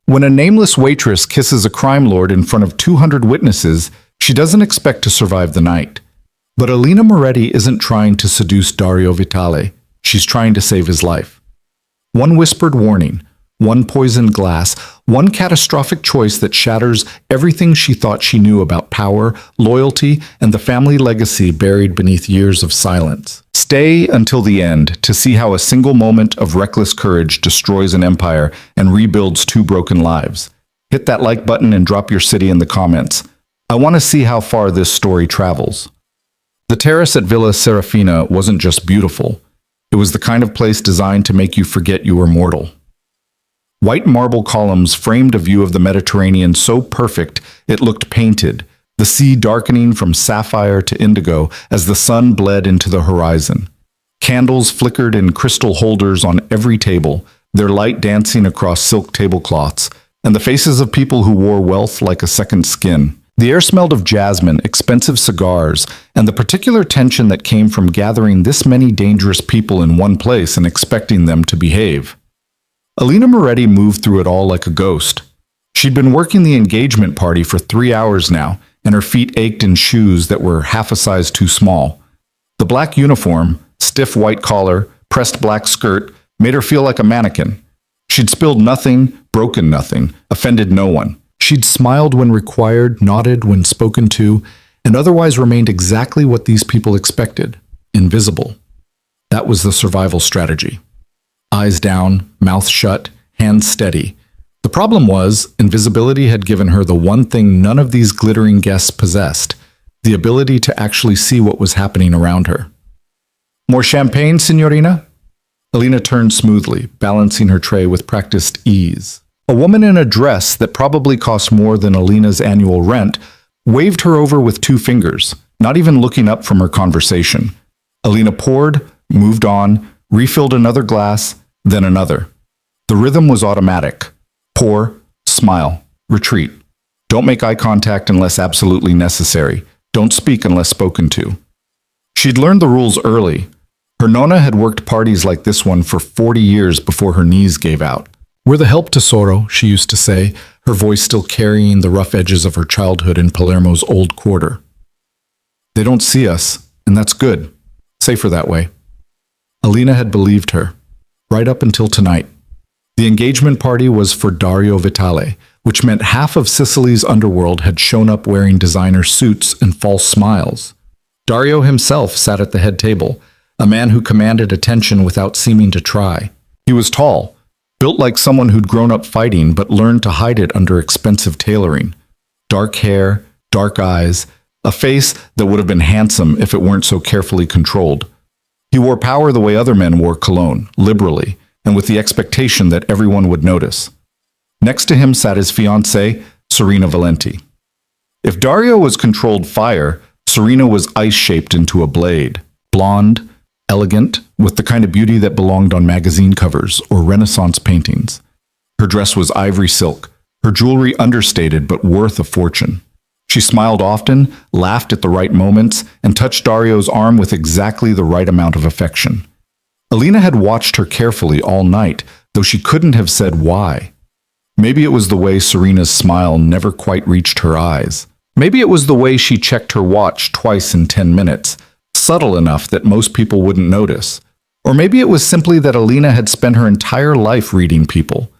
When a nameless waitress kisses a crime lord in front of 200 witnesses, she doesn't expect to survive the night. But Alina Moretti isn't trying to seduce Dario Vitale. She's trying to save his life. One whispered warning, one poisoned glass, one catastrophic choice that shatters everything she thought she knew about power, loyalty, and the family legacy buried beneath years of silence. Stay until the end to see how a single moment of reckless courage destroys an empire and rebuilds two broken lives. Hit that like button and drop your city in the comments. I want to see how far this story travels. The terrace at Villa Serafina wasn't just beautiful. It was the kind of place designed to make you forget you were mortal. White marble columns framed a view of the Mediterranean so perfect it looked painted, the sea darkening from sapphire to indigo as the sun bled into the horizon. Candles flickered in crystal holders on every table, their light dancing across silk tablecloths, and the faces of people who wore wealth like a second skin. The air smelled of jasmine, expensive cigars, and the particular tension that came from gathering this many dangerous people in one place and expecting them to behave. Alina Moretti moved through it all like a ghost. She'd been working the engagement party for 3 hours now, and her feet ached in shoes that were half a size too small. The black uniform, stiff white collar, pressed black skirt, made her feel like a mannequin. She'd spilled nothing, broken nothing, offended no one. She'd smiled when required, nodded when spoken to, and otherwise remained exactly what these people expected, invisible. That was the survival strategy. Eyes down, mouth shut, hands steady. The problem was, invisibility had given her the one thing none of these glittering guests possessed, the ability to actually see what was happening around her. More champagne, signorina? Alina turned smoothly, balancing her tray with practiced ease. A woman in a dress that probably cost more than Alina's annual rent waved her over with 2 fingers, not even looking up from her conversation. Alina poured, moved on, refilled another glass, then another. The rhythm was automatic. Pour, smile, retreat. Don't make eye contact unless absolutely necessary. Don't speak unless spoken to. She'd learned the rules early. Her nonna had worked parties like this one for 40 years before her knees gave out. "We're the help, tesoro," she used to say, her voice still carrying the rough edges of her childhood in Palermo's old quarter. "They don't see us, and that's good. Safer that way." Alina had believed her, right up until tonight. The engagement party was for Dario Vitale, which meant half of Sicily's underworld had shown up wearing designer suits and false smiles. Dario himself sat at the head table, a man who commanded attention without seeming to try. He was tall, built like someone who'd grown up fighting but learned to hide it under expensive tailoring. Dark hair, dark eyes, a face that would have been handsome if it weren't so carefully controlled. He wore power the way other men wore cologne, liberally, and with the expectation that everyone would notice. Next to him sat his fiancée, Serena Valenti. If Dario was controlled fire, Serena was ice-shaped into a blade, blonde, elegant, with the kind of beauty that belonged on magazine covers or Renaissance paintings. Her dress was ivory silk, her jewelry understated but worth a fortune. She smiled often, laughed at the right moments, and touched Dario's arm with exactly the right amount of affection. Alina had watched her carefully all night, though she couldn't have said why. Maybe it was the way Serena's smile never quite reached her eyes. Maybe it was the way she checked her watch twice in 10 minutes, subtle enough that most people wouldn't notice. Or maybe it was simply that Alina had spent her entire life reading people.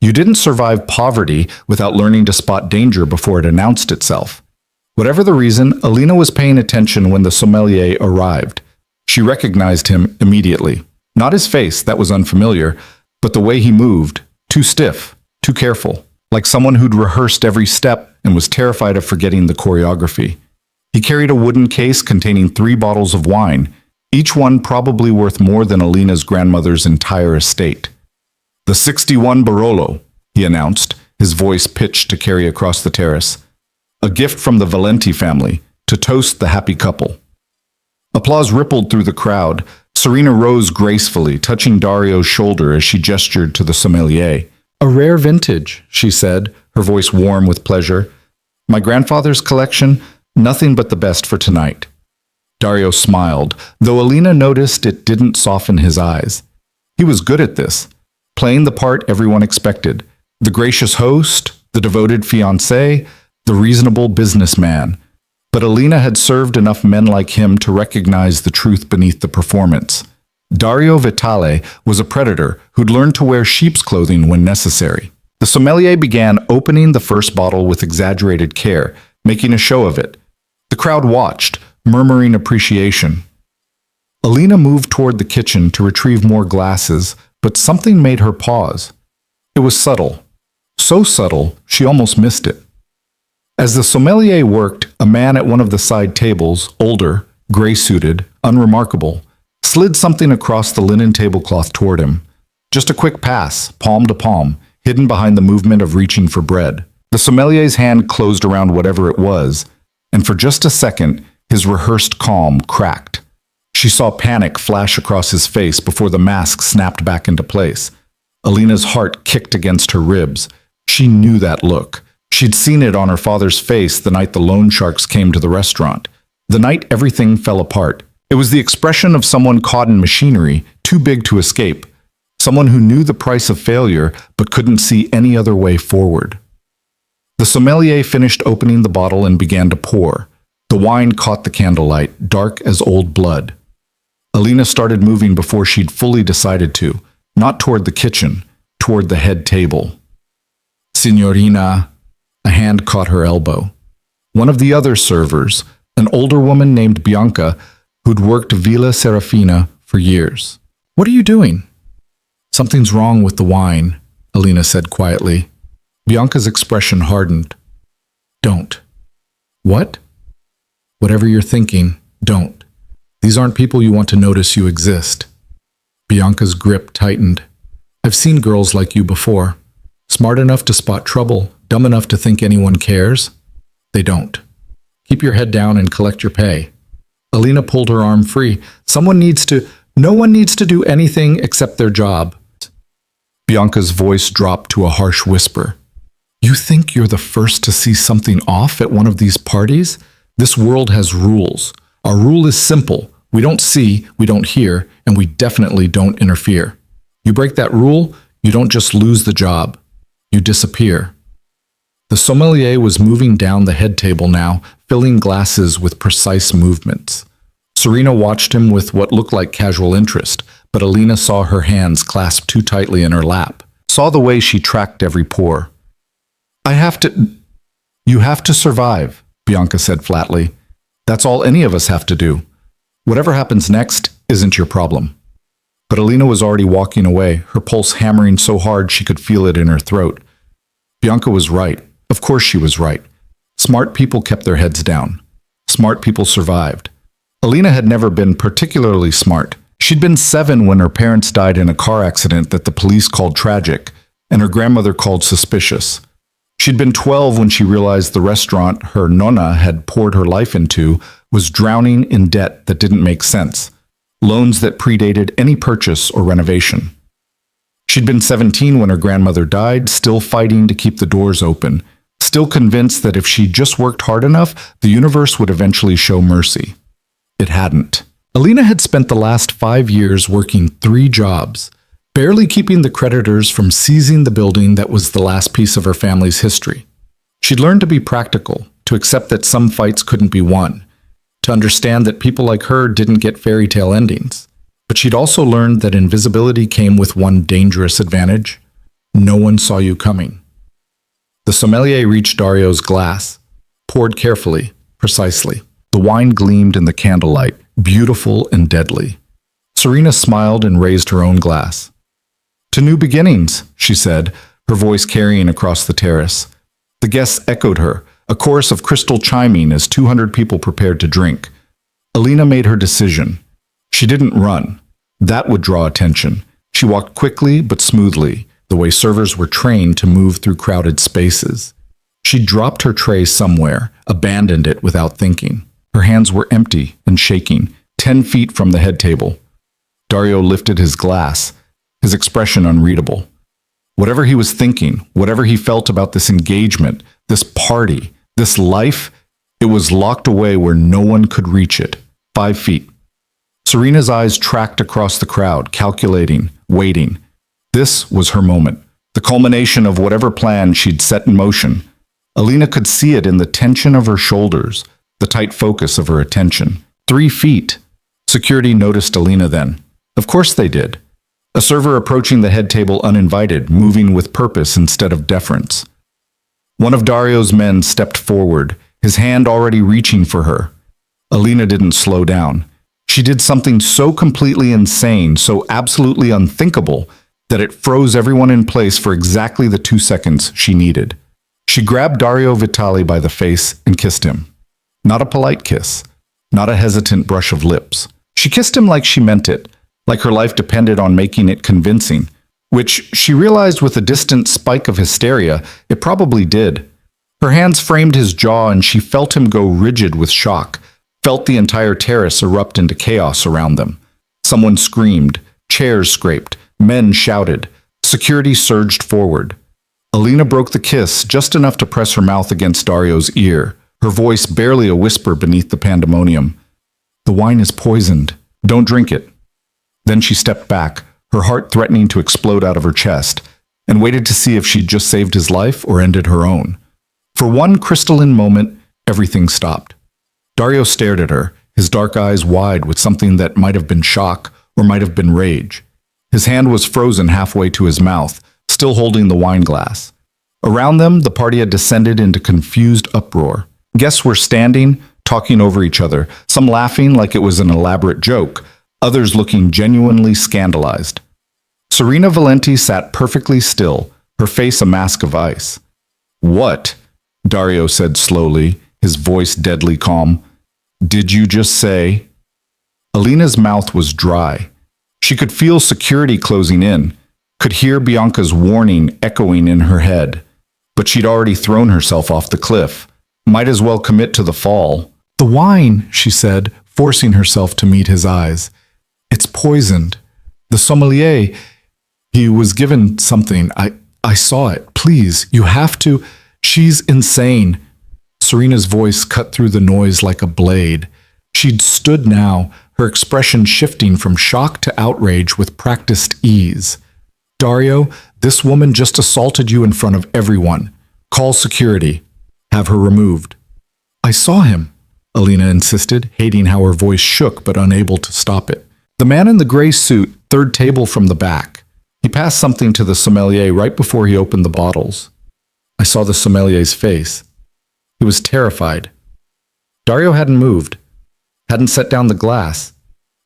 You didn't survive poverty without learning to spot danger before it announced itself. Whatever the reason, Alina was paying attention when the sommelier arrived. She recognized him immediately. Not his face, that was unfamiliar, but the way he moved, too stiff, too careful, like someone who'd rehearsed every step and was terrified of forgetting the choreography. He carried a wooden case containing 3 bottles of wine, each one probably worth more than Alina's grandmother's entire estate. "The 61 Barolo," he announced, his voice pitched to carry across the terrace. "A gift from the Valenti family, to toast the happy couple." Applause rippled through the crowd. Serena rose gracefully, touching Dario's shoulder as she gestured to the sommelier. "A rare vintage," she said, her voice warm with pleasure. "My grandfather's collection, nothing but the best for tonight." Dario smiled, though Alina noticed it didn't soften his eyes. He was good at this, playing the part everyone expected, The gracious host, the devoted fiancé, the reasonable businessman. But Alina had served enough men like him to recognize the truth beneath the performance. Dario Vitale was a predator who'd learned to wear sheep's clothing when necessary. The sommelier began opening the first bottle with exaggerated care, making a show of it. The crowd watched, murmuring appreciation. Alina moved toward the kitchen to retrieve more glasses, but something made her pause. It was subtle. So subtle, she almost missed it. As the sommelier worked, a man at one of the side tables, older, gray-suited, unremarkable, slid something across the linen tablecloth toward him. Just a quick pass, palm to palm, hidden behind the movement of reaching for bread. The sommelier's hand closed around whatever it was, and for just a second, his rehearsed calm cracked. She saw panic flash across his face before the mask snapped back into place. Alina's heart kicked against her ribs. She knew that look. She'd seen it on her father's face the night the loan sharks came to the restaurant. The night everything fell apart. It was the expression of someone caught in machinery, too big to escape. Someone who knew the price of failure but couldn't see any other way forward. The sommelier finished opening the bottle and began to pour. The wine caught the candlelight, dark as old blood. Alina started moving before she'd fully decided to, not toward the kitchen, toward the head table. Signorina, a hand caught her elbow. One of the other servers, an older woman named Bianca, who'd worked Villa Serafina for years. What are you doing? Something's wrong with the wine, Alina said quietly. Bianca's expression hardened. Don't. What? Whatever you're thinking, don't. These aren't people you want to notice you exist. Bianca's grip tightened. I've seen girls like you before. Smart enough to spot trouble, dumb enough to think anyone cares. They don't. Keep your head down and collect your pay. Alina pulled her arm free. No one needs to do anything except their job. Bianca's voice dropped to a harsh whisper. You think you're the first to see something off at one of these parties? This world has rules. Our rule is simple. We don't see, we don't hear, and we definitely don't interfere. You break that rule, you don't just lose the job. You disappear. The sommelier was moving down the head table now, filling glasses with precise movements. Serena watched him with what looked like casual interest, but Alina saw her hands clasped too tightly in her lap, saw the way she tracked every pour. You have to survive, Bianca said flatly. That's all any of us have to do. Whatever happens next isn't your problem. But Alina was already walking away, her pulse hammering so hard she could feel it in her throat. Bianca was right. Of course she was right. Smart people kept their heads down. Smart people survived. Alina had never been particularly smart. She'd been 7 when her parents died in a car accident that the police called tragic, and her grandmother called suspicious. She'd been 12 when she realized the restaurant her nonna had poured her life into was drowning in debt that didn't make sense, loans that predated any purchase or renovation. She'd been 17 when her grandmother died, still fighting to keep the doors open, still convinced that if she just worked hard enough, the universe would eventually show mercy. It hadn't. Alina had spent the last 5 years working 3 jobs, barely keeping the creditors from seizing the building that was the last piece of her family's history. She'd learned to be practical, to accept that some fights couldn't be won, to understand that people like her didn't get fairy tale endings. But she'd also learned that invisibility came with one dangerous advantage. No one saw you coming. The sommelier reached Dario's glass, poured carefully, precisely. The wine gleamed in the candlelight, beautiful and deadly. Serena smiled and raised her own glass. To new beginnings, she said, her voice carrying across the terrace. The guests echoed her, a chorus of crystal chiming as 200 people prepared to drink. Alina made her decision. She didn't run. That would draw attention. She walked quickly but smoothly, the way servers were trained to move through crowded spaces. She dropped her tray somewhere, abandoned it without thinking. Her hands were empty and shaking, 10 feet from the head table. Dario lifted his glass, his expression unreadable. Whatever he was thinking, whatever he felt about this engagement, this party, this life, it was locked away where no one could reach it. 5 feet. Serena's eyes tracked across the crowd, calculating, waiting. This was her moment, the culmination of whatever plan she'd set in motion. Alina could see it in the tension of her shoulders, the tight focus of her attention. 3 feet. Security noticed Alina then. Of course they did. A server approaching the head table uninvited, moving with purpose instead of deference. One of Dario's men stepped forward, his hand already reaching for her. Alina didn't slow down. She did something so completely insane, so absolutely unthinkable, that it froze everyone in place for exactly the 2 seconds she needed. She grabbed Dario Vitali by the face and kissed him. Not a polite kiss, not a hesitant brush of lips. She kissed him like she meant it, like her life depended on making it convincing, which she realized with a distant spike of hysteria, it probably did. Her hands framed his jaw and she felt him go rigid with shock, felt the entire terrace erupt into chaos around them. Someone screamed, chairs scraped, men shouted, security surged forward. Alina broke the kiss just enough to press her mouth against Dario's ear, her voice barely a whisper beneath the pandemonium. The wine is poisoned. Don't drink it. Then she stepped back, her heart threatening to explode out of her chest, and waited to see if she'd just saved his life or ended her own. For one crystalline moment, everything stopped. Dario stared at her, his dark eyes wide with something that might have been shock or might have been rage. His hand was frozen halfway to his mouth, still holding the wine glass. Around them, the party had descended into confused uproar. Guests were standing, talking over each other, some laughing like it was an elaborate joke, others looking genuinely scandalized. Serena Valenti sat perfectly still, her face a mask of ice. "What?" Dario said slowly, his voice deadly calm. "Did you just say?" Alina's mouth was dry. She could feel security closing in, could hear Bianca's warning echoing in her head. But she'd already thrown herself off the cliff. Might as well commit to the fall. "The wine," she said, forcing herself to meet his eyes. "It's poisoned. The sommelier, he was given something. I saw it. Please, you have to. She's insane." Serena's voice cut through the noise like a blade. She'd stood now, her expression shifting from shock to outrage with practiced ease. "Dario, this woman just assaulted you in front of everyone. Call security. Have her removed." "I saw him," Alina insisted, hating how her voice shook but unable to stop it. "The man in the gray suit, third table from the back. He passed something to the sommelier right before he opened the bottles." I saw the sommelier's face. He was terrified. Dario hadn't moved, hadn't set down the glass,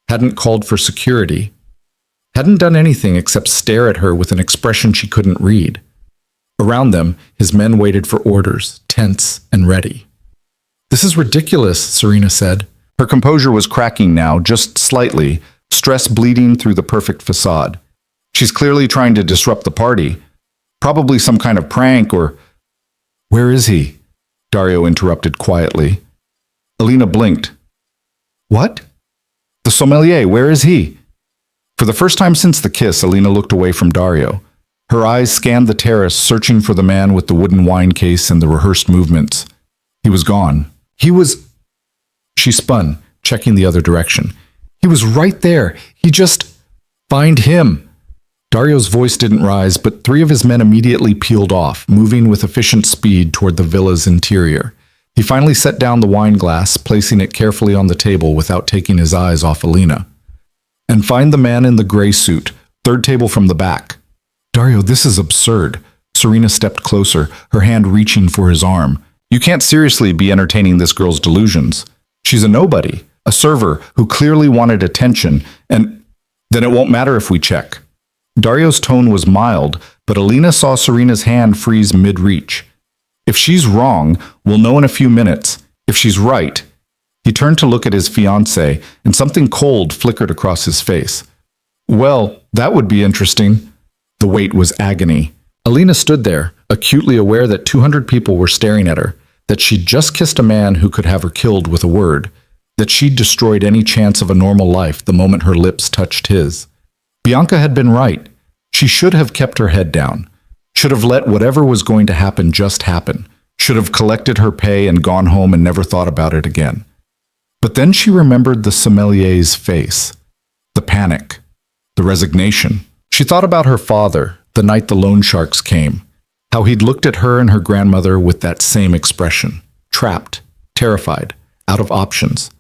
hadn't called for security, hadn't done anything except stare at her with an expression she couldn't read. Around them, his men waited for orders, tense and ready. "This is ridiculous," Serena said. Her composure was cracking now, just slightly, stress bleeding through the perfect facade. "She's clearly trying to disrupt the party. Probably some kind of prank or—" "Where is he?" Dario interrupted quietly. Alina blinked. "What?" "The sommelier, where is he?" For the first time since the kiss, Alina looked away from Dario. Her eyes scanned the terrace, searching for the man with the wooden wine case and the rehearsed movements. He was gone. He was... She spun, checking the other direction. "He was right there. He just... Find him!" Dario's voice didn't rise, but 3 of his men immediately peeled off, moving with efficient speed toward the villa's interior. He finally set down the wine glass, placing it carefully on the table without taking his eyes off Alina. "And find the man in the gray suit, third table from the back." "Dario, this is absurd." Serena stepped closer, her hand reaching for his arm. "You can't seriously be entertaining this girl's delusions. She's a nobody, a server who clearly wanted attention, and then it won't matter if we check." Dario's tone was mild, but Alina saw Serena's hand freeze mid-reach. "If she's wrong, we'll know in a few minutes. If she's right..." He turned to look at his fiancée, and something cold flickered across his face. "Well, that would be interesting." The weight was agony. Alina stood there, acutely aware that 200 people were staring at her, that she'd just kissed a man who could have her killed with a word, that she'd destroyed any chance of a normal life the moment her lips touched his. Bianca had been right. She should have kept her head down, should have let whatever was going to happen just happen, should have collected her pay and gone home and never thought about it again. But then she remembered the sommelier's face, the panic, the resignation. She thought about her father, the night the loan sharks came. How he'd looked at her and her grandmother with that same expression. Trapped, terrified, out of options.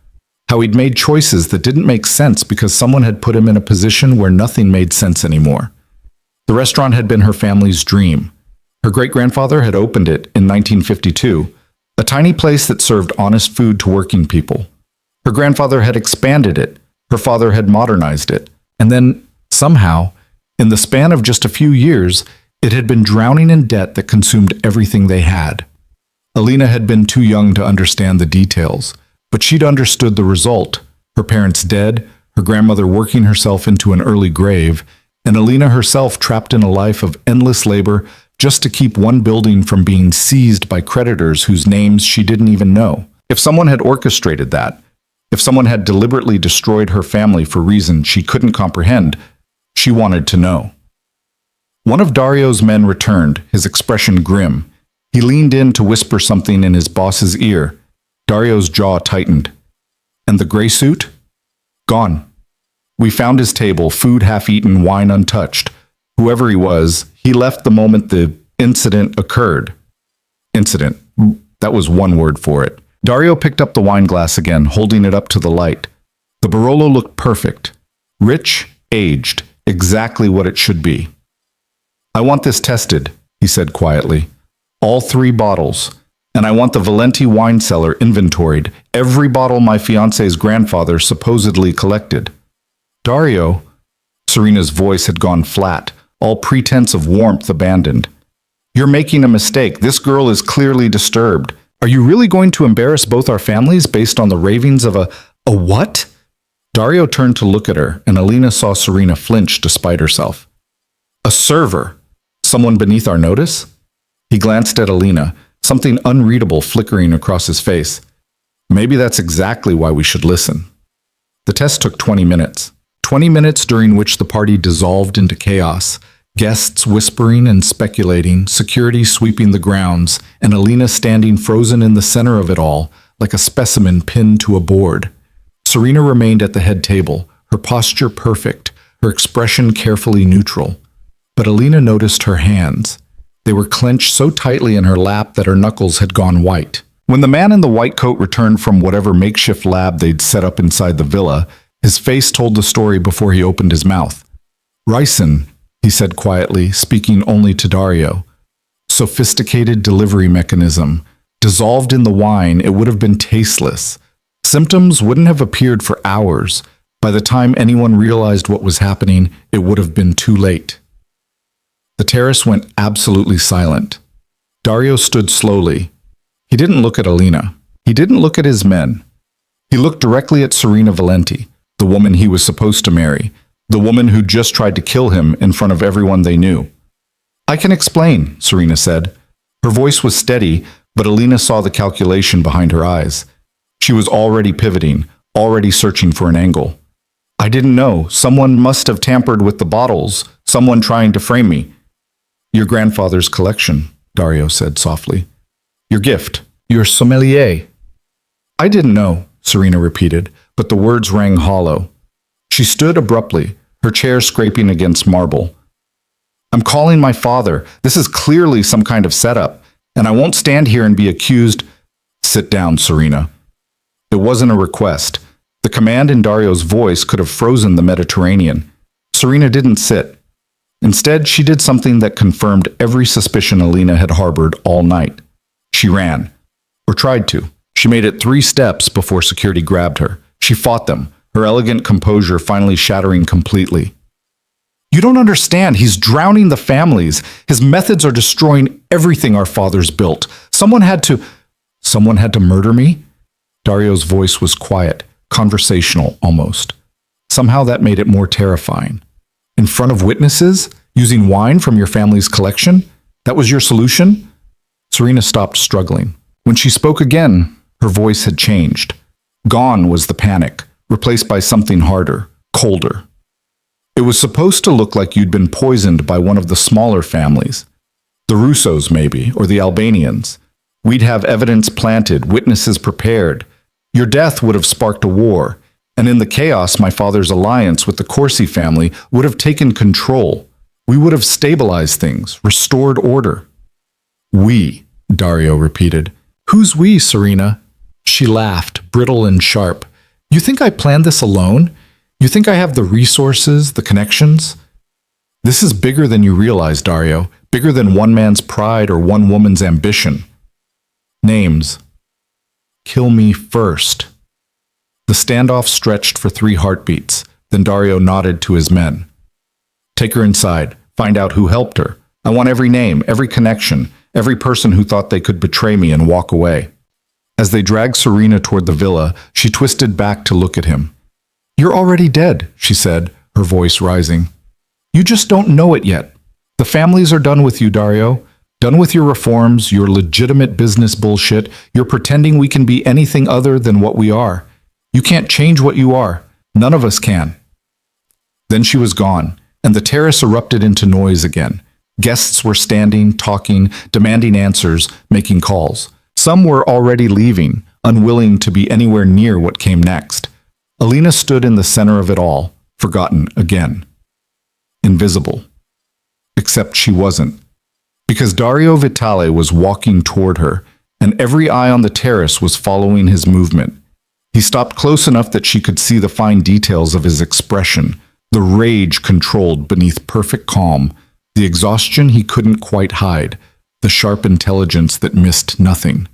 How he'd made choices that didn't make sense because someone had put him in a position where nothing made sense anymore. The restaurant had been her family's dream. Her great-grandfather had opened it in 1952, a tiny place that served honest food to working people. Her grandfather had expanded it, her father had modernized it, and then, somehow, in the span of just a few years, it had been drowning in debt that consumed everything they had. Alina had been too young to understand the details, but she'd understood the result. Her parents dead, her grandmother working herself into an early grave, and Alina herself trapped in a life of endless labor just to keep one building from being seized by creditors whose names she didn't even know. If someone had orchestrated that, if someone had deliberately destroyed her family for reasons she couldn't comprehend, she wanted to know. One of Dario's men returned, his expression grim. He leaned in to whisper something in his boss's ear. Dario's jaw tightened. And the gray suit? Gone. We found his table, food half-eaten, wine untouched. Whoever he was, he left the moment the incident occurred. Incident. That was one word for it. Dario picked up the wine glass again, holding it up to the light. The Barolo looked perfect. Rich, aged, exactly what it should be. I want this tested, he said quietly. All 3 bottles. And I want the Valenti wine cellar inventoried, every bottle my fiancé's grandfather supposedly collected. Dario, Serena's voice had gone flat, all pretense of warmth abandoned. You're making a mistake. This girl is clearly disturbed. Are you really going to embarrass both our families based on the ravings of a what? Dario turned to look at her, and Alina saw Serena flinch despite herself. A server. Someone beneath our notice? He glanced at Alina, something unreadable flickering across his face. Maybe that's exactly why we should listen. The test took 20 minutes. 20 minutes during which the party dissolved into chaos, guests whispering and speculating, security sweeping the grounds, and Alina standing frozen in the center of it all, like a specimen pinned to a board. Serena remained at the head table, her posture perfect, her expression carefully neutral. But Alina noticed her hands. They were clenched so tightly in her lap that her knuckles had gone white. When the man in the white coat returned from whatever makeshift lab they'd set up inside the villa, his face told the story before he opened his mouth. Ricin, he said quietly, speaking only to Dario. Sophisticated delivery mechanism. Dissolved in the wine, it would have been tasteless. Symptoms wouldn't have appeared for hours. By the time anyone realized what was happening, it would have been too late. The terrace went absolutely silent. Dario stood slowly. He didn't look at Alina. He didn't look at his men. He looked directly at Serena Valenti, the woman he was supposed to marry, the woman who just tried to kill him in front of everyone they knew. I can explain, Serena said. Her voice was steady, but Alina saw the calculation behind her eyes. She was already pivoting, already searching for an angle. I didn't know. Someone must have tampered with the bottles, someone trying to frame me. Your grandfather's collection, Dario said softly. Your gift, your sommelier. I didn't know, Serena repeated, but the words rang hollow. She stood abruptly, her chair scraping against marble. I'm calling my father. This is clearly some kind of setup, and I won't stand here and be accused. Sit down, Serena. It wasn't a request. The command in Dario's voice could have frozen the Mediterranean. Serena didn't sit. Instead, she did something that confirmed every suspicion Alina had harbored all night. She ran, or tried to. She made it 3 steps before security grabbed her. She fought them, her elegant composure finally shattering completely. You don't understand. He's drowning the families. His methods are destroying everything our fathers built. Someone had to murder me? Dario's voice was quiet, conversational almost. Somehow that made it more terrifying. In front of witnesses? Using wine from your family's collection? That was your solution? Serena stopped struggling. When she spoke again, her voice had changed. Gone was the panic, replaced by something harder, colder. It was supposed to look like you'd been poisoned by one of the smaller families. The Russos, maybe, or the Albanians. We'd have evidence planted, witnesses prepared. Your death would have sparked a war, and in the chaos, my father's alliance with the Corsi family would have taken control. We would have stabilized things, restored order. We, Dario repeated. Who's we, Serena? She laughed, brittle and sharp. You think I planned this alone? You think I have the resources, the connections? This is bigger than you realize, Dario. Bigger than one man's pride or one woman's ambition. Names. Kill me first. The standoff stretched for 3 heartbeats. Then Dario nodded to his men. Take her inside. Find out who helped her. I want every name, every connection, every person who thought they could betray me and walk away. As they dragged Serena toward the villa, she twisted back to look at him. You're already dead, she said, her voice rising. You just don't know it yet. The families are done with you, Dario. Done with your reforms, your legitimate business bullshit. You're pretending we can be anything other than what we are. You can't change what you are. None of us can. Then she was gone, and the terrace erupted into noise again. Guests were standing, talking, demanding answers, making calls. Some were already leaving, unwilling to be anywhere near what came next. Alina stood in the center of it all, forgotten again. Invisible. Except she wasn't. Because Dario Vitale was walking toward her, and every eye on the terrace was following his movement. He stopped close enough that she could see the fine details of his expression, the rage controlled beneath perfect calm, the exhaustion he couldn't quite hide, the sharp intelligence that missed nothing.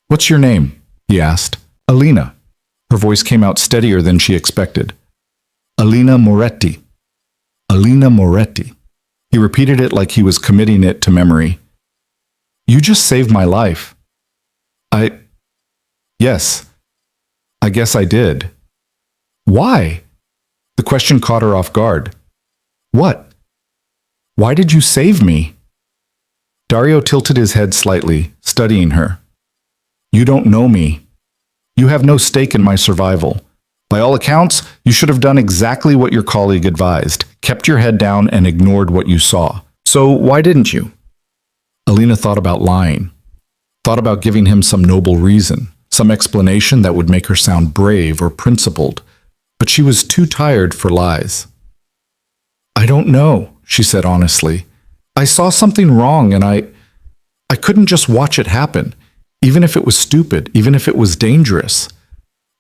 What's your name? He asked. Alina. Her voice came out steadier than she expected. Alina Moretti. Alina Moretti. He repeated it like he was committing it to memory. You just saved my life. Yes. I guess I did. Why? The question caught her off guard. What? Why did you save me? Dario tilted his head slightly, studying her. You don't know me. You have no stake in my survival. By all accounts, you should have done exactly what your colleague advised, kept your head down and ignored what you saw. So why didn't you? Alina thought about lying. Thought about giving him some noble reason, some explanation that would make her sound brave or principled. But she was too tired for lies. I don't know, she said honestly. I saw something wrong and I couldn't just watch it happen, even if it was stupid, even if it was dangerous.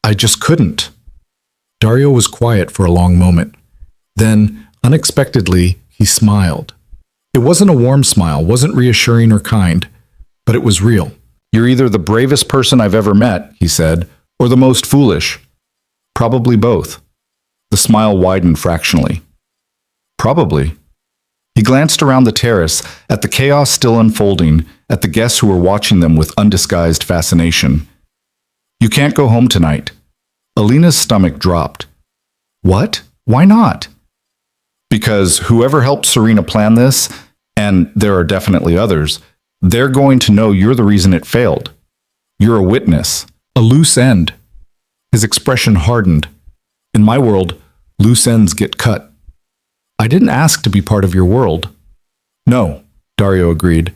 I just couldn't. Dario was quiet for a long moment. Then, unexpectedly, he smiled. It wasn't a warm smile, wasn't reassuring or kind, but it was real. You're either the bravest person I've ever met, he said, or the most foolish. Probably both. The smile widened fractionally. Probably. He glanced around the terrace, at the chaos still unfolding, at the guests who were watching them with undisguised fascination. You can't go home tonight. Alina's stomach dropped. What? Why not? Because whoever helped Serena plan this, and there are definitely others, they're going to know you're the reason it failed. You're a witness, a loose end. His expression hardened. In my world, loose ends get cut. I didn't ask to be part of your world. No, Dario agreed.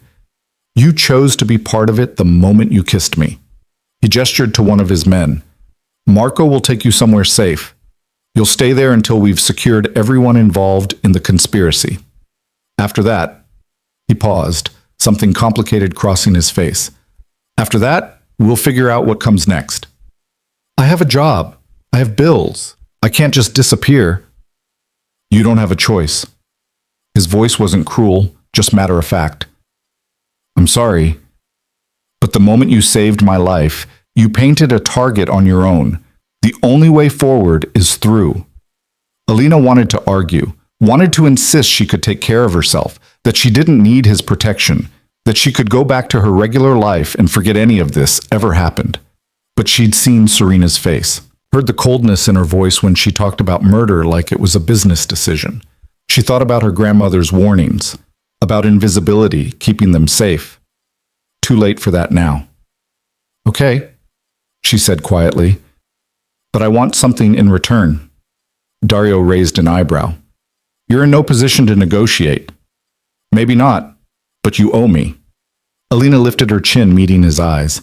You chose to be part of it the moment you kissed me. He gestured to one of his men. Marco will take you somewhere safe. You'll stay there until we've secured everyone involved in the conspiracy. After that, he paused, something complicated crossing his face. After that, we'll figure out what comes next. I have a job. I have bills. I can't just disappear. You don't have a choice. His voice wasn't cruel, just matter of fact. I'm sorry, but the moment you saved my life, you painted a target on your own. The only way forward is through. Alina wanted to argue, wanted to insist she could take care of herself, that she didn't need his protection, that she could go back to her regular life and forget any of this ever happened. But she'd seen Serena's face, heard the coldness in her voice when she talked about murder like it was a business decision. She thought about her grandmother's warnings, about invisibility, keeping them safe. Too late for that now. Okay, she said quietly, but I want something in return. Dario raised an eyebrow. You're in no position to negotiate. Maybe not, but you owe me. Alina lifted her chin, meeting his eyes.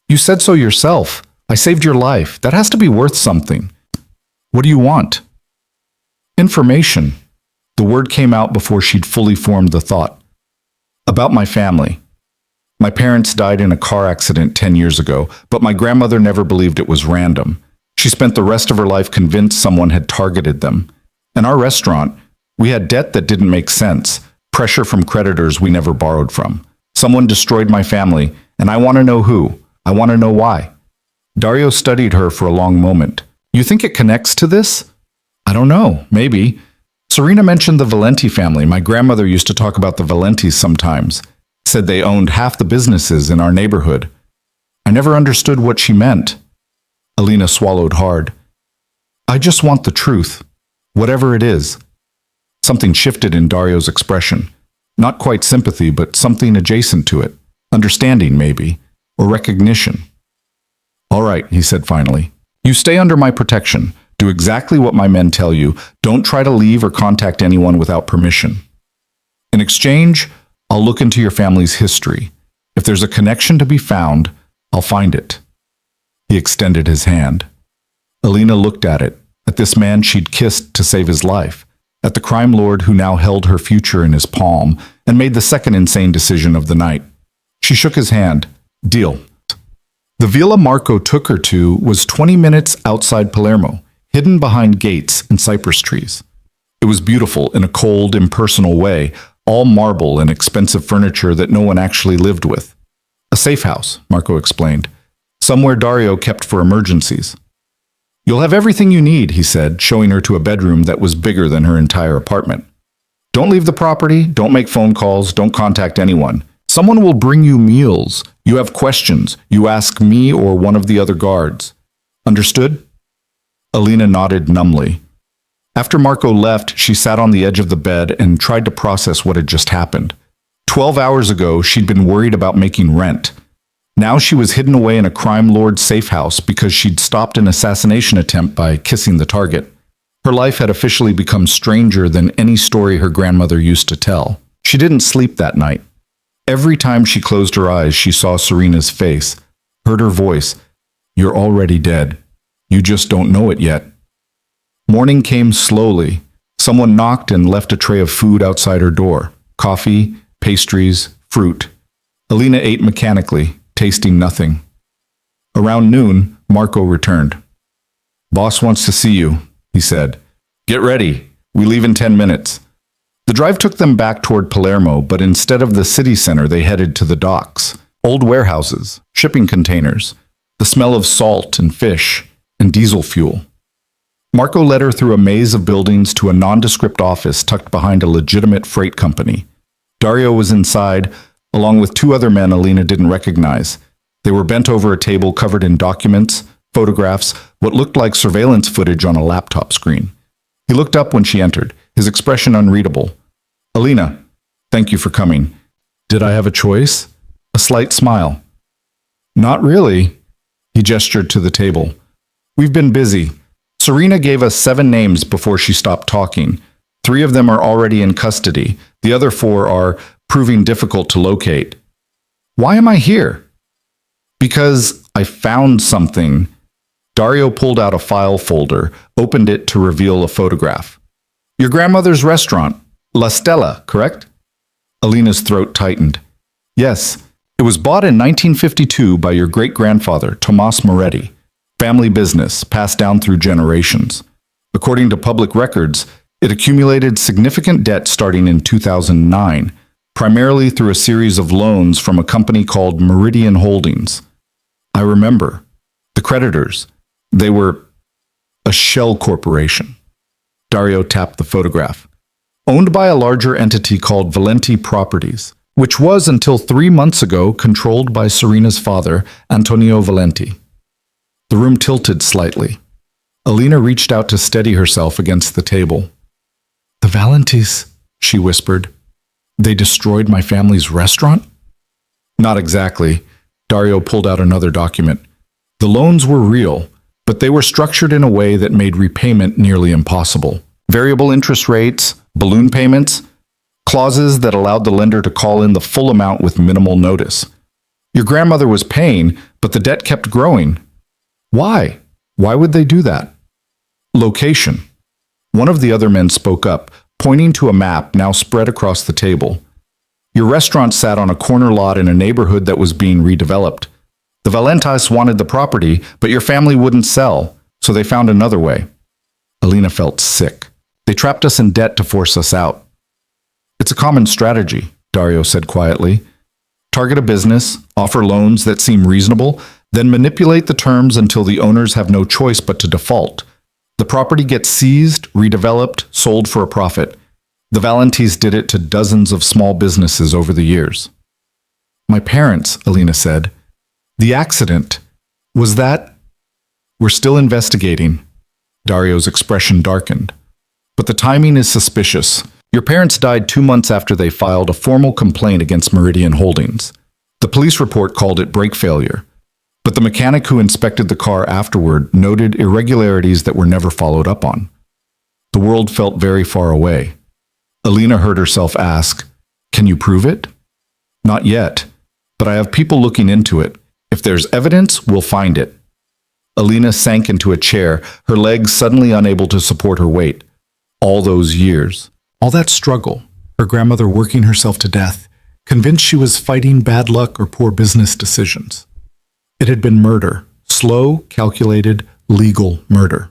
You said so yourself. I saved your life. That has to be worth something. What do you want? Information. The word came out before she'd fully formed the thought. About my family. My parents died in a car accident 10 years ago, but my grandmother never believed it was random. She spent the rest of her life convinced someone had targeted them. In our restaurant, we had debt that didn't make sense, pressure from creditors we never borrowed from. Someone destroyed my family, and I want to know who. I want to know why. Dario studied her for a long moment. You think it connects to this? I don't know, maybe. Serena mentioned the Valenti family. My grandmother used to talk about the Valentis sometimes. Said they owned half the businesses in our neighborhood. I never understood what she meant. Alina swallowed hard. I just want the truth, whatever it is. Something shifted in Dario's expression. Not quite sympathy, but something adjacent to it. Understanding, maybe, or recognition. All right, he said finally. You stay under my protection. Do exactly what my men tell you. Don't try to leave or contact anyone without permission. In exchange, I'll look into your family's history. If there's a connection to be found, I'll find it. He extended his hand. Alina looked at it, at this man she'd kissed to save his life, at the crime lord who now held her future in his palm and made the second insane decision of the night. She shook his hand. Deal. The villa Marco took her to was 20 minutes outside Palermo, hidden behind gates and cypress trees. It was beautiful in a cold, impersonal way, all marble and expensive furniture that no one actually lived with. A safe house, Marco explained, somewhere Dario kept for emergencies. You'll have everything you need, he said, showing her to a bedroom that was bigger than her entire apartment. Don't leave the property, don't make phone calls, don't contact anyone. Someone will bring you meals. You have questions. You ask me or one of the other guards. Understood? Alina nodded numbly. After Marco left, she sat on the edge of the bed and tried to process what had just happened. 12 hours ago, she'd been worried about making rent. Now she was hidden away in a crime lord's safe house because she'd stopped an assassination attempt by kissing the target. Her life had officially become stranger than any story her grandmother used to tell. She didn't sleep that night. Every time she closed her eyes, she saw Serena's face, heard her voice. You're already dead. You just don't know it yet. Morning came slowly. Someone knocked and left a tray of food outside her door. Coffee, pastries, fruit. Alina ate mechanically, tasting nothing. Around noon, Marco returned. Boss wants to see you, he said. Get ready. We leave in 10 minutes. The drive took them back toward Palermo, but instead of the city center, they headed to the docks. Old warehouses, shipping containers, the smell of salt and fish, and diesel fuel. Marco led her through a maze of buildings to a nondescript office tucked behind a legitimate freight company. Dario was inside, along with two other men Alina didn't recognize. They were bent over a table covered in documents, photographs, what looked like surveillance footage on a laptop screen. He looked up when she entered, his expression unreadable. Alina, thank you for coming. Did I have a choice? A slight smile. Not really. He gestured to the table. We've been busy. Serena gave us 7 names before she stopped talking. 3 of them are already in custody. The other 4 are proving difficult to locate. Why am I here? Because I found something. Dario pulled out a file folder, opened it to reveal a photograph. Your grandmother's restaurant, La Stella, correct? Alina's throat tightened. Yes, it was bought in 1952 by your great-grandfather, Tomas Moretti. Family business, passed down through generations. According to public records, it accumulated significant debt starting in 2009, primarily through a series of loans from a company called Meridian Holdings. I remember. The creditors. They were a shell corporation. Dario tapped the photograph. Owned by a larger entity called Valenti Properties, which was until 3 months ago controlled by Serena's father, Antonio Valenti. The room tilted slightly. Alina reached out to steady herself against the table. The Valentis, she whispered. They destroyed my family's restaurant? Not exactly. Dario pulled out another document. The loans were real, but they were structured in a way that made repayment nearly impossible. Variable interest rates, balloon payments, clauses that allowed the lender to call in the full amount with minimal notice. Your grandmother was paying, but the debt kept growing. Why? Why would they do that? Location. One of the other men spoke up, pointing to a map now spread across the table. Your restaurant sat on a corner lot in a neighborhood that was being redeveloped. The Valentis wanted the property, but your family wouldn't sell, so they found another way. Alina felt sick. They trapped us in debt to force us out. It's a common strategy, Dario said quietly. Target a business, offer loans that seem reasonable, then manipulate the terms until the owners have no choice but to default. The property gets seized, redeveloped, sold for a profit. The Valentis did it to dozens of small businesses over the years. My parents, Alina said. The accident. Was that? We're still investigating. Dario's expression darkened. But the timing is suspicious. Your parents died 2 months after they filed a formal complaint against Meridian Holdings. The police report called it brake failure. But the mechanic who inspected the car afterward noted irregularities that were never followed up on. The world felt very far away. Alina heard herself ask, "Can you prove it?" "Not yet, but I have people looking into it. If there's evidence, we'll find it." Alina sank into a chair, her legs suddenly unable to support her weight. All those years, all that struggle, her grandmother working herself to death, convinced she was fighting bad luck or poor business decisions. It had been murder, slow, calculated, legal murder.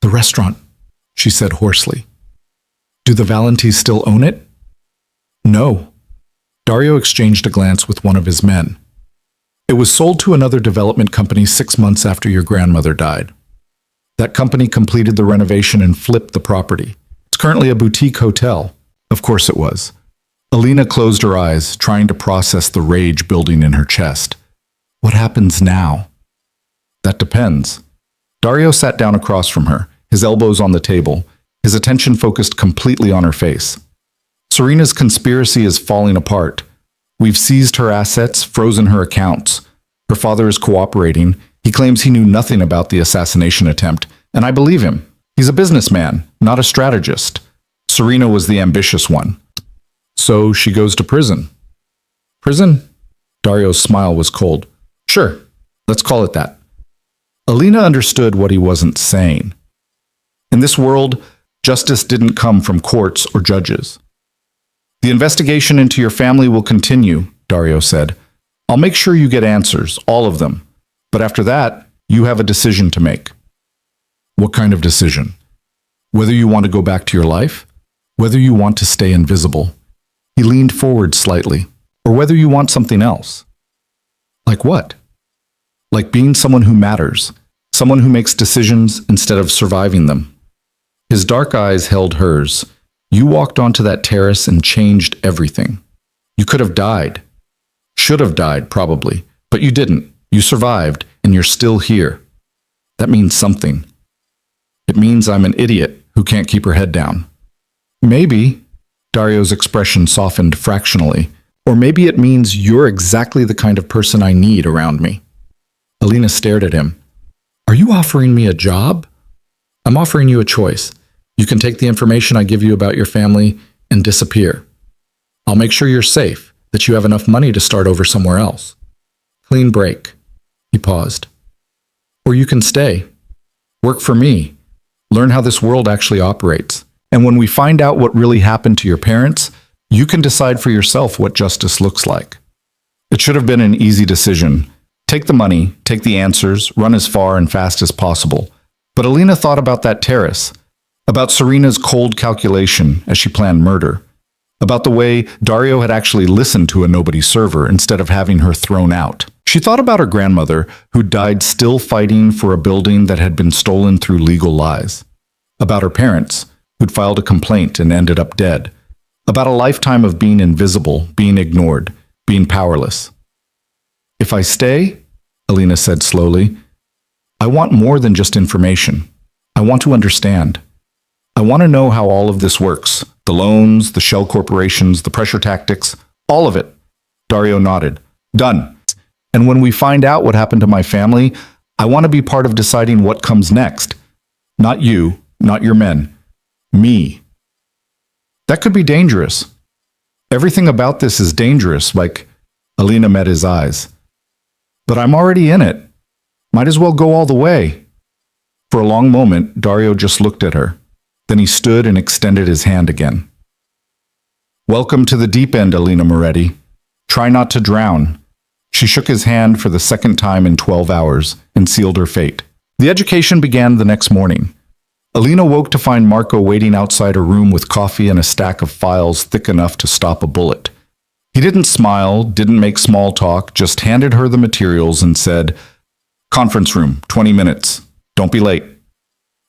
"The restaurant," she said hoarsely. "Do the Valentis still own it?" "No." Dario exchanged a glance with one of his men. "It was sold to another development company 6 months after your grandmother died. That company completed the renovation and flipped the property. It's currently a boutique hotel." Of course it was. Alina closed her eyes, trying to process the rage building in her chest. What happens now? That depends. Dario sat down across from her, his elbows on the table, his attention focused completely on her face. Serena's conspiracy is falling apart. We've seized her assets, frozen her accounts. Her father is cooperating. He claims he knew nothing about the assassination attempt, and I believe him. He's a businessman, not a strategist. Serena was the ambitious one. So she goes to prison. Prison? Dario's smile was cold. Sure, let's call it that. Alina understood what he wasn't saying. In this world, justice didn't come from courts or judges. The investigation into your family will continue, Dario said. I'll make sure you get answers, all of them. But after that, you have a decision to make. What kind of decision? Whether you want to go back to your life, whether you want to stay invisible. He leaned forward slightly. Or whether you want something else. Like what? Like being someone who matters, someone who makes decisions instead of surviving them. His dark eyes held hers. You walked onto that terrace and changed everything. You could have died. Should have died, probably. But you didn't. You survived, and you're still here. That means something. It means I'm an idiot who can't keep her head down. Maybe, Dario's expression softened fractionally, or maybe it means you're exactly the kind of person I need around me. Alina stared at him. Are you offering me a job? I'm offering you a choice. You can take the information I give you about your family and disappear. I'll make sure you're safe, that you have enough money to start over somewhere else. Clean break. He paused. Or you can stay. Work for me. Learn how this world actually operates. And when we find out what really happened to your parents, you can decide for yourself what justice looks like. It should have been an easy decision. Take the money, take the answers, run as far and fast as possible. But Alina thought about that terrace, about Serena's cold calculation as she planned murder, about the way Dario had actually listened to a nobody server instead of having her thrown out. She thought about her grandmother, who died still fighting for a building that had been stolen through legal lies. About her parents, who'd filed a complaint and ended up dead. About a lifetime of being invisible, being ignored, being powerless. If I stay, Alina said slowly, I want more than just information. I want to understand. I want to know how all of this works. The loans, the shell corporations, the pressure tactics, all of it. Dario nodded. Done. And when we find out what happened to my family, I want to be part of deciding what comes next. Not you, not your men. Me. That could be dangerous. Everything about this is dangerous, like Alina met his eyes. But I'm already in it. Might as well go all the way. For a long moment, Dario just looked at her. Then he stood and extended his hand again. "Welcome to the deep end, Alina Moretti. Try not to drown." She shook his hand for the second time in 12 hours and sealed her fate. The education began the next morning. Alina woke to find Marco waiting outside her room with coffee and a stack of files thick enough to stop a bullet. He didn't smile, didn't make small talk, just handed her the materials and said, "Conference room, 20 minutes. Don't be late."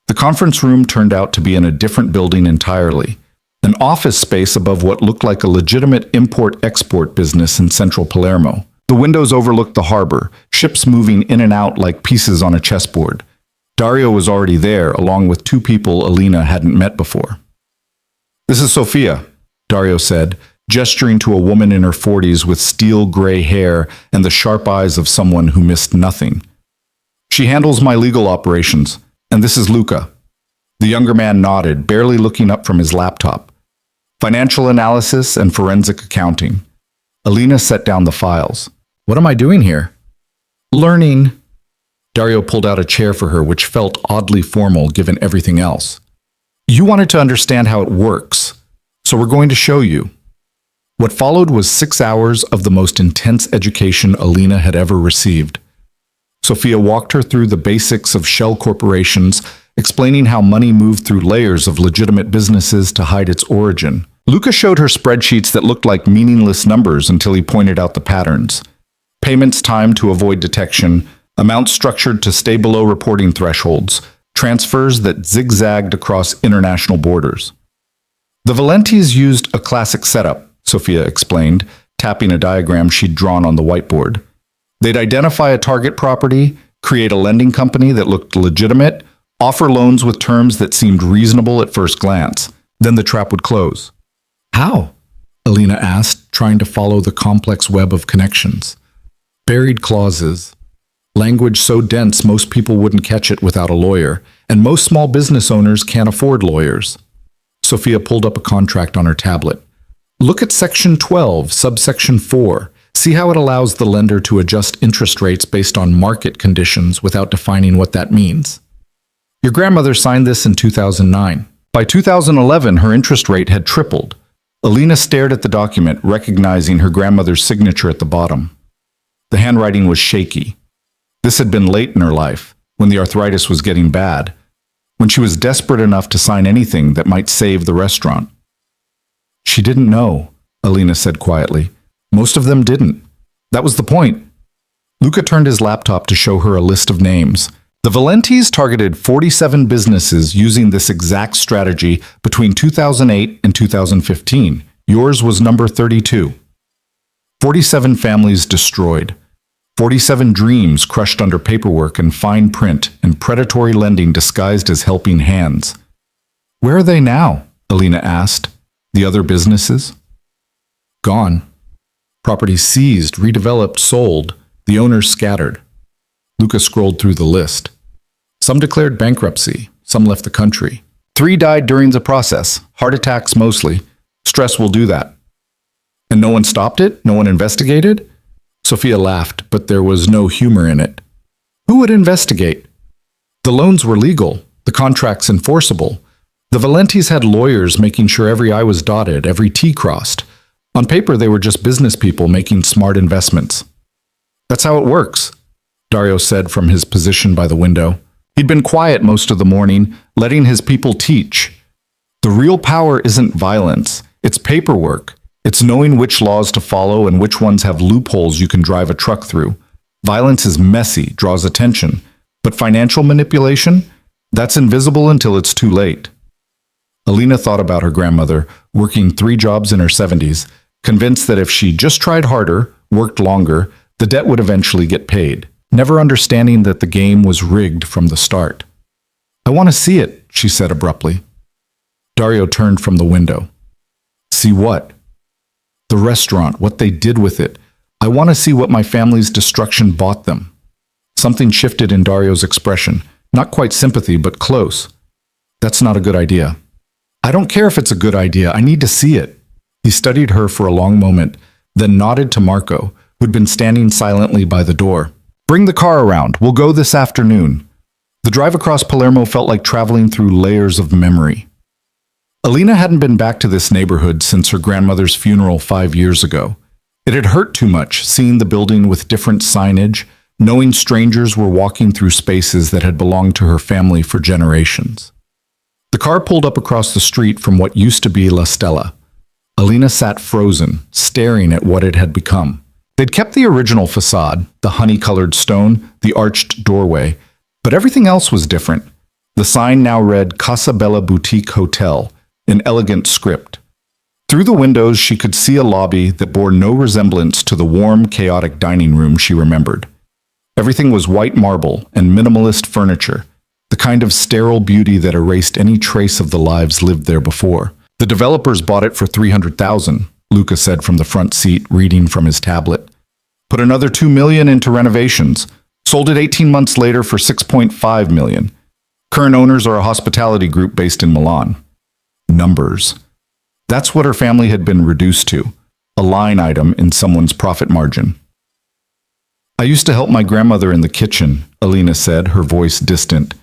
The conference room turned out to be in a different building entirely, an office space above what looked like a legitimate import-export business in central Palermo. The windows overlooked the harbor, ships moving in and out like pieces on a chessboard. Dario was already there, along with two people Alina hadn't met before. "This is Sofia," Dario said, gesturing to a woman in her 40s with steel gray hair and the sharp eyes of someone who missed nothing. "She handles my legal operations, and this is Luca." The younger man nodded, barely looking up from his laptop. "Financial analysis and forensic accounting." Alina set down the files. "What am I doing here?" "Learning." Dario pulled out a chair for her, which felt oddly formal given everything else. "You wanted to understand how it works, so we're going to show you." What followed was 6 hours of the most intense education Alina had ever received. Sofia walked her through the basics of shell corporations, explaining how money moved through layers of legitimate businesses to hide its origin. Luca showed her spreadsheets that looked like meaningless numbers until he pointed out the patterns. Payments timed to avoid detection, amounts structured to stay below reporting thresholds, transfers that zigzagged across international borders. The Valentis used a classic setup, Sofia explained, tapping a diagram she'd drawn on the whiteboard. They'd identify a target property, create a lending company that looked legitimate, offer loans with terms that seemed reasonable at first glance. Then the trap would close. "How?" Alina asked, trying to follow the complex web of connections. Buried clauses. Language so dense most people wouldn't catch it without a lawyer, and most small business owners can't afford lawyers. Sofia pulled up a contract on her tablet. "Look at Section 12, subsection 4. See how it allows the lender to adjust interest rates based on market conditions without defining what that means. Your grandmother signed this in 2009. By 2011, her interest rate had tripled." Alina stared at the document, recognizing her grandmother's signature at the bottom. The handwriting was shaky. This had been late in her life, when the arthritis was getting bad, when she was desperate enough to sign anything that might save the restaurant. "She didn't know," Alina said quietly. "Most of them didn't. That was the point." Luca turned his laptop to show her a list of names. The Valentis targeted 47 businesses using this exact strategy between 2008 and 2015. Yours was number 32. 47 families destroyed. 47 dreams crushed under paperwork and fine print and predatory lending disguised as helping hands. "Where are they now?" Alina asked. "The other businesses?" "Gone. Properties seized, redeveloped, sold. The owners scattered." Luca scrolled through the list. Some declared bankruptcy. Some left the country. 3 died during the process. Heart attacks mostly. Stress will do that. "And no one stopped it? No one investigated?" Sofia laughed, but there was no humor in it. "Who would investigate? The loans were legal, the contracts enforceable. The Valentis had lawyers making sure every I was dotted, every T crossed. On paper, they were just business people making smart investments." "That's how it works," Dario said from his position by the window. He'd been quiet most of the morning, letting his people teach. "The real power isn't violence, it's paperwork. It's knowing which laws to follow and which ones have loopholes you can drive a truck through. Violence is messy, draws attention. But financial manipulation? That's invisible until it's too late." Alina thought about her grandmother, working 3 jobs in her 70s, convinced that if she just tried harder, worked longer, the debt would eventually get paid, never understanding that the game was rigged from the start. "I want to see it," she said abruptly. Dario turned from the window. "See what?" "The restaurant, what they did with it. I want to see what my family's destruction bought them." Something shifted in Dario's expression, not quite sympathy, but close. "That's not a good idea." "I don't care if it's a good idea, I need to see it." He studied her for a long moment, then nodded to Marco, who'd been standing silently by the door. "Bring the car around, we'll go this afternoon." The drive across Palermo felt like traveling through layers of memory. Alina hadn't been back to this neighborhood since her grandmother's funeral 5 years ago. It had hurt too much, seeing the building with different signage, knowing strangers were walking through spaces that had belonged to her family for generations. The car pulled up across the street from what used to be La Stella. Alina sat frozen, staring at what it had become. They'd kept the original facade, the honey-colored stone, the arched doorway, but everything else was different. The sign now read Casa Bella Boutique Hotel, in elegant script. Through the windows, she could see a lobby that bore no resemblance to the warm, chaotic dining room she remembered. Everything was white marble and minimalist furniture, the kind of sterile beauty that erased any trace of the lives lived there before. The developers bought it for $300,000, Luca said from the front seat, reading from his tablet. Put another $2 million into renovations. Sold it 18 months later for $6.5 million. Current owners are a hospitality group based in Milan. Numbers. That's what her family had been reduced to, a line item in someone's profit margin. I used to help my grandmother in the kitchen, Alina said, her voice distant.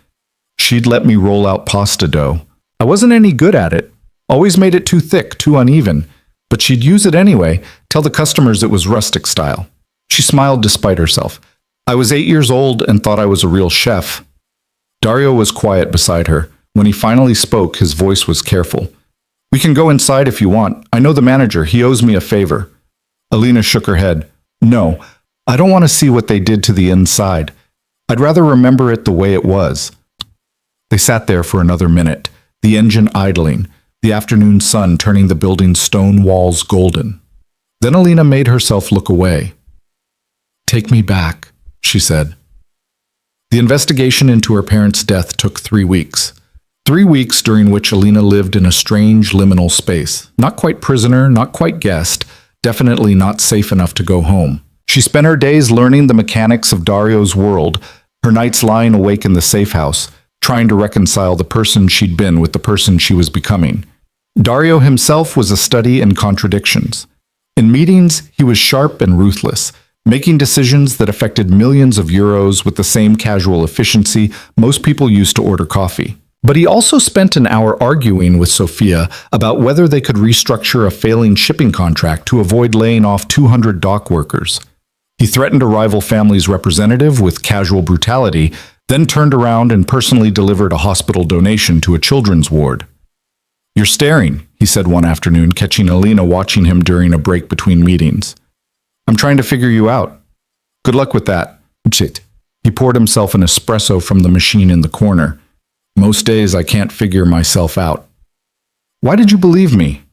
She'd let me roll out pasta dough. I wasn't any good at it. Always made it too thick, too uneven. But she'd use it anyway, tell the customers it was rustic style. She smiled despite herself. I was 8 years old and thought I was a real chef. Dario was quiet beside her. When he finally spoke, his voice was careful. We can go inside if you want. I know the manager. He owes me a favor. Alina shook her head. No, I don't want to see what they did to the inside. I'd rather remember it the way it was. They sat there for another minute, the engine idling, the afternoon sun turning the building's stone walls golden. Then Alina made herself look away. Take me back, she said. The investigation into her parents' death took 3 weeks. 3 weeks during which Alina lived in a strange liminal space. Not quite prisoner, not quite guest, definitely not safe enough to go home. She spent her days learning the mechanics of Dario's world, her nights lying awake in the safe house, trying to reconcile the person she'd been with the person she was becoming. Dario himself was a study in contradictions. In meetings, he was sharp and ruthless, making decisions that affected millions of euros with the same casual efficiency most people used to order coffee. But he also spent an hour arguing with Sofia about whether they could restructure a failing shipping contract to avoid laying off 200 dock workers. He threatened a rival family's representative with casual brutality, then turned around and personally delivered a hospital donation to a children's ward. You're staring, he said one afternoon, catching Alina watching him during a break between meetings. I'm trying to figure you out. Good luck with that. He poured himself an espresso from the machine in the corner. Most days I can't figure myself out. Why did you believe me?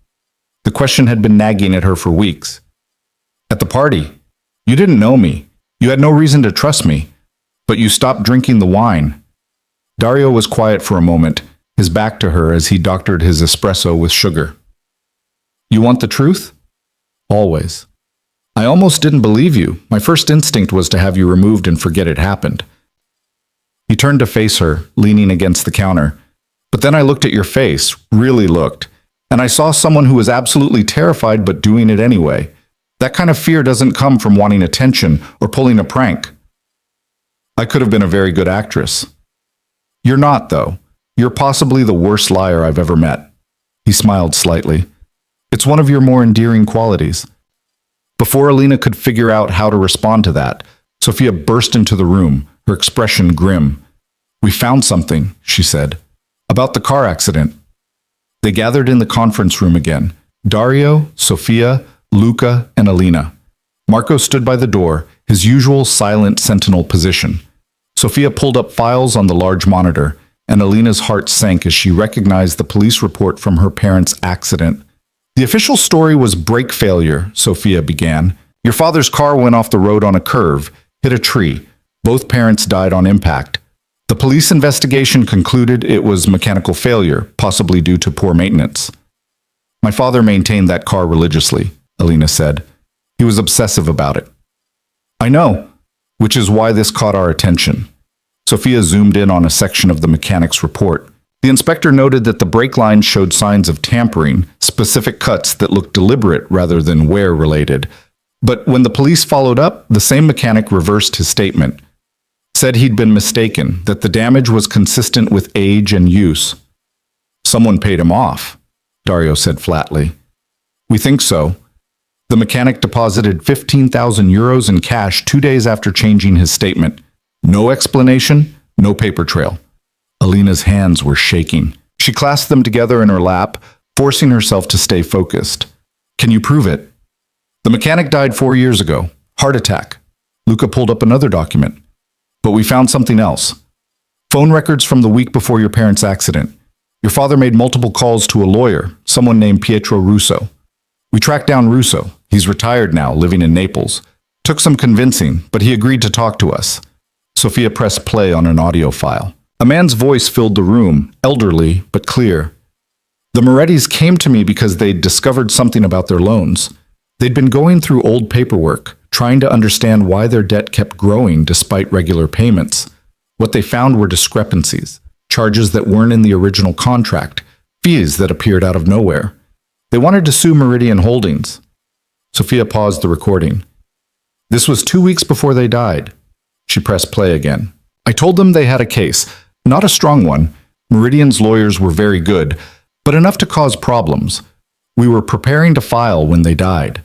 The question had been nagging at her for weeks. At the party. You didn't know me. You had no reason to trust me. But you stopped drinking the wine. Dario was quiet for a moment, his back to her as he doctored his espresso with sugar. You want the truth? Always. I almost didn't believe you. My first instinct was to have you removed and forget it happened. He turned to face her, leaning against the counter. But then I looked at your face, really looked, and I saw someone who was absolutely terrified but doing it anyway. That kind of fear doesn't come from wanting attention or pulling a prank. I could have been a very good actress. You're not, though. You're possibly the worst liar I've ever met. He smiled slightly. It's one of your more endearing qualities. Before Alina could figure out how to respond to that, Sofia burst into the room, her expression grim. We found something, she said. About the car accident. They gathered in the conference room again. Dario, Sofia, Luca, and Alina. Marco stood by the door, his usual silent sentinel position. Sofia pulled up files on the large monitor, and Alina's heart sank as she recognized the police report from her parents' accident. The official story was brake failure, Sofia began. Your father's car went off the road on a curve, hit a tree. Both parents died on impact. The police investigation concluded it was mechanical failure, possibly due to poor maintenance. My father maintained that car religiously, Alina said. He was obsessive about it. I know, which is why this caught our attention. Sofia zoomed in on a section of the mechanic's report. The inspector noted that the brake lines showed signs of tampering, specific cuts that looked deliberate rather than wear-related. But when the police followed up, the same mechanic reversed his statement. Said he'd been mistaken, that the damage was consistent with age and use. Someone paid him off. Dario said flatly. We think so. The mechanic deposited 15,000 euros in cash 2 days after changing his statement. No explanation, no paper trail. Alina's hands were shaking. She clasped them together in her lap, forcing herself to stay focused. Can you prove it? The mechanic died 4 years ago. Heart attack. Luca pulled up another document. But we found something else. Phone records from the week before your parents' accident. Your father made multiple calls to a lawyer, someone named Pietro Russo. We tracked down Russo. He's retired now, living in Naples. Took some convincing, but he agreed to talk to us. Sophia pressed play on an audio file. A man's voice filled the room, elderly but clear. The Morettis came to me because they'd discovered something about their loans. They'd been going through old paperwork, trying to understand why their debt kept growing despite regular payments. What they found were discrepancies, charges that weren't in the original contract, fees that appeared out of nowhere. They wanted to sue Meridian Holdings. Sophia paused the recording. This was 2 weeks before they died. She pressed play again. I told them they had a case, not a strong one. Meridian's lawyers were very good, but enough to cause problems. We were preparing to file when they died.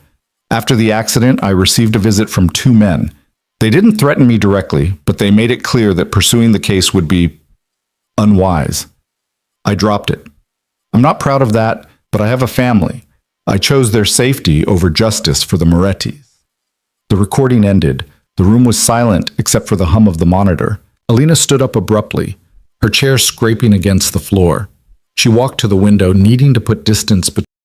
After the accident, I received a visit from 2 men. They didn't threaten me directly, but they made it clear that pursuing the case would be unwise. I dropped it. I'm not proud of that, but I have a family. I chose their safety over justice for the Morettis. The recording ended. The room was silent except for the hum of the monitor. Alina stood up abruptly, her chair scraping against the floor. She walked to the window, needing to put distance between